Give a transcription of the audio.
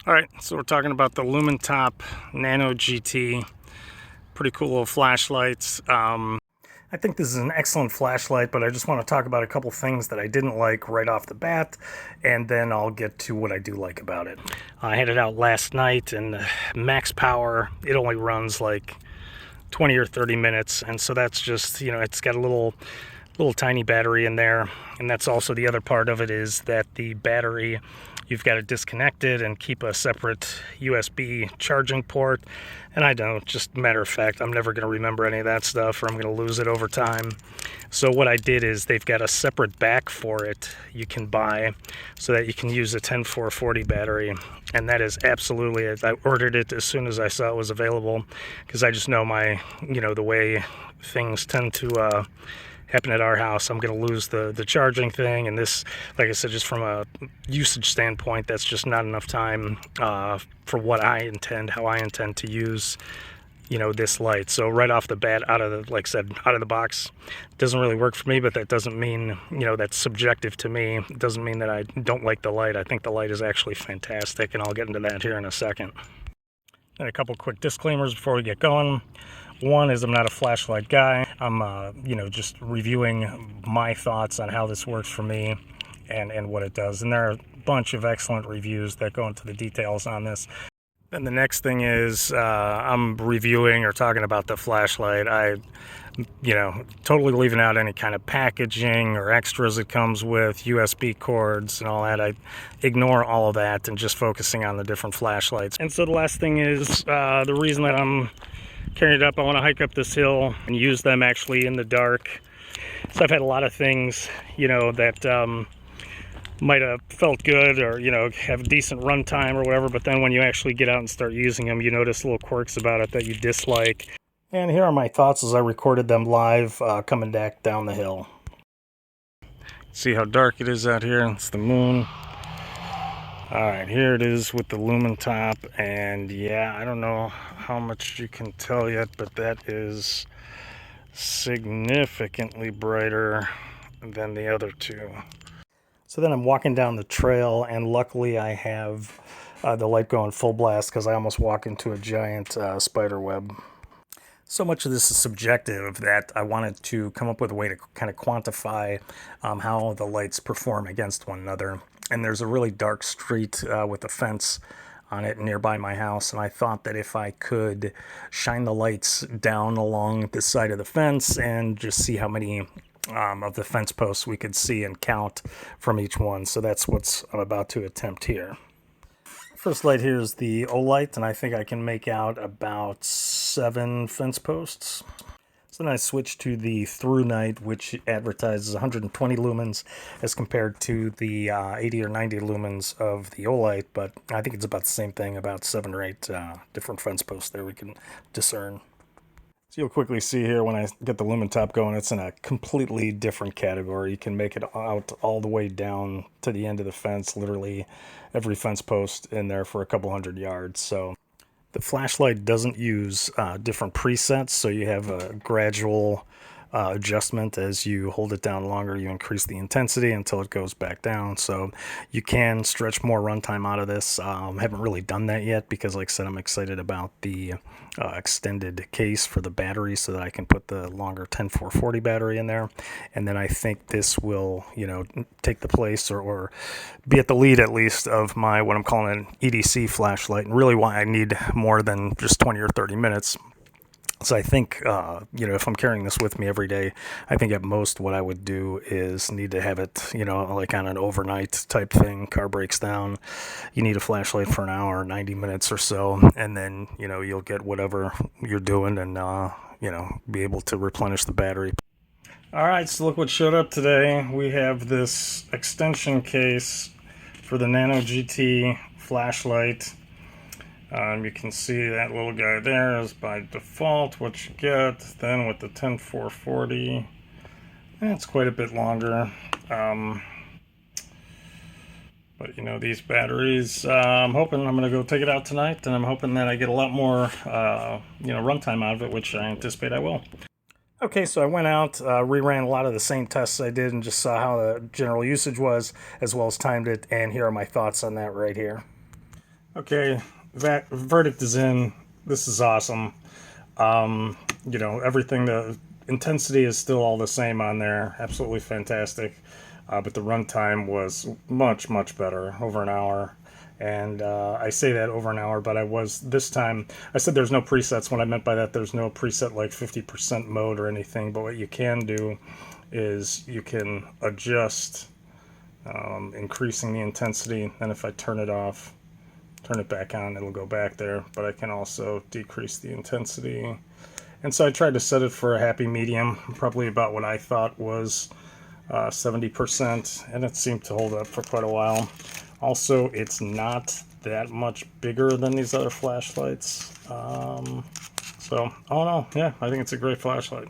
Alright, so we're talking about the Lumintop NANO GT. Pretty cool little flashlights. I think this is an excellent flashlight, but I just want to talk about a couple things that I didn't like right off the bat, and then I'll get to what I do like about it. I had it out last night, and max power, it only runs like 20 or 30 minutes, and so that's just, it's got a little tiny battery in there. And that's also the other part of it, is that the battery, you've got to disconnect it and keep a separate USB charging port. And I don't, just matter of fact, I'm never going to remember any of that stuff, or I'm going to lose it over time. So what I did is they've got a separate back for it you can buy so that you can use a 10440 battery. And that is absolutely it. I ordered it as soon as I saw it was available, because I just know the way things tend to happen at our house. I'm going to lose the charging thing, and this, like I said, just from a usage standpoint, that's just not enough time for what I intend, how I intend to use this light. So right off the bat, out of the box, it doesn't really work for me, but that doesn't mean, that's subjective to me. It doesn't mean that I don't like the light. I think the light is actually fantastic, and I'll get into that here in a second. And a couple quick disclaimers before we get going. One is I'm not a flashlight guy. I'm, just reviewing my thoughts on how this works for me and what it does. And there are a bunch of excellent reviews that go into the details on this. And the next thing is I'm reviewing or talking about the flashlight. I, totally leaving out any kind of packaging or extras it comes with, USB cords and all that. I ignore all of that and just focusing on the different flashlights. And so the last thing is the reason that I'm carrying it up, I want to hike up this hill and use them actually in the dark. So I've had a lot of things, that might have felt good or, have decent runtime or whatever, but then when you actually get out and start using them, you notice little quirks about it that you dislike. And here are my thoughts as I recorded them live coming back down the hill. See how dark it is out here? It's the moon. Alright, here it is with the Lumintop, and yeah, I don't know how much you can tell yet, but that is significantly brighter than the other two. So then I'm walking down the trail, and luckily I have the light going full blast, because I almost walked into a giant spider web. So much of this is subjective that I wanted to come up with a way to kind of quantify how the lights perform against one another. And there's a really dark street with a fence on it nearby my house, and I thought that if I could shine the lights down along the side of the fence and just see how many of the fence posts we could see and count from each one. So that's what I'm about to attempt here. First light here is the O-light, and I think I can make out about 7 fence posts. So then I switched to the through night, which advertises 120 lumens as compared to the 80 or 90 lumens of the O-light, but I think it's about the same thing, about 7 or 8 different fence posts there we can discern. So you'll quickly see here when I get the Lumintop going, it's in a completely different category. You can make it out all the way down to the end of the fence, literally every fence post in there for a couple hundred yards. So the flashlight doesn't use different presets, so you have a gradual adjustment. As you hold it down longer, you increase the intensity until it goes back down. So you can stretch more runtime out of this. Haven't really done that yet because, like I said, I'm excited about the extended case for the battery so that I can put the longer 10440 battery in there. And then I think this will, take the place or be at the lead at least of my, what I'm calling an EDC flashlight, and really why I need more than just 20 or 30 minutes. So I think, if I'm carrying this with me every day, I think at most what I would do is need to have it, like on an overnight type thing. Car breaks down, you need a flashlight for an hour, 90 minutes or so, and then, you'll get whatever you're doing and, be able to replenish the battery. All right, so look what showed up today. We have this extension case for the Nano GT flashlight. You can see that little guy there is by default what you get. Then with the 10440, it's quite a bit longer. But these batteries, I'm hoping I'm going to go take it out tonight, and I'm hoping that I get a lot more, runtime out of it, which I anticipate I will. Okay, so I went out, reran a lot of the same tests I did, and just saw how the general usage was, as well as timed it, and here are my thoughts on that right here. Okay, that verdict is in. This is awesome. You know, everything, the intensity is still all the same on there. Absolutely fantastic. But the runtime was much, much better, over an hour. And I say that over an hour, but this time, I said there's no presets. What I meant by that, there's no preset like 50% mode or anything, but what you can do is you can adjust increasing the intensity, and if I turn it off, turn it back on, it'll go back there, but I can also decrease the intensity. And so I tried to set it for a happy medium, probably about what I thought was 70%, and it seemed to hold up for quite a while. Also, it's not that much bigger than these other flashlights. So, all in all, yeah, I think it's a great flashlight.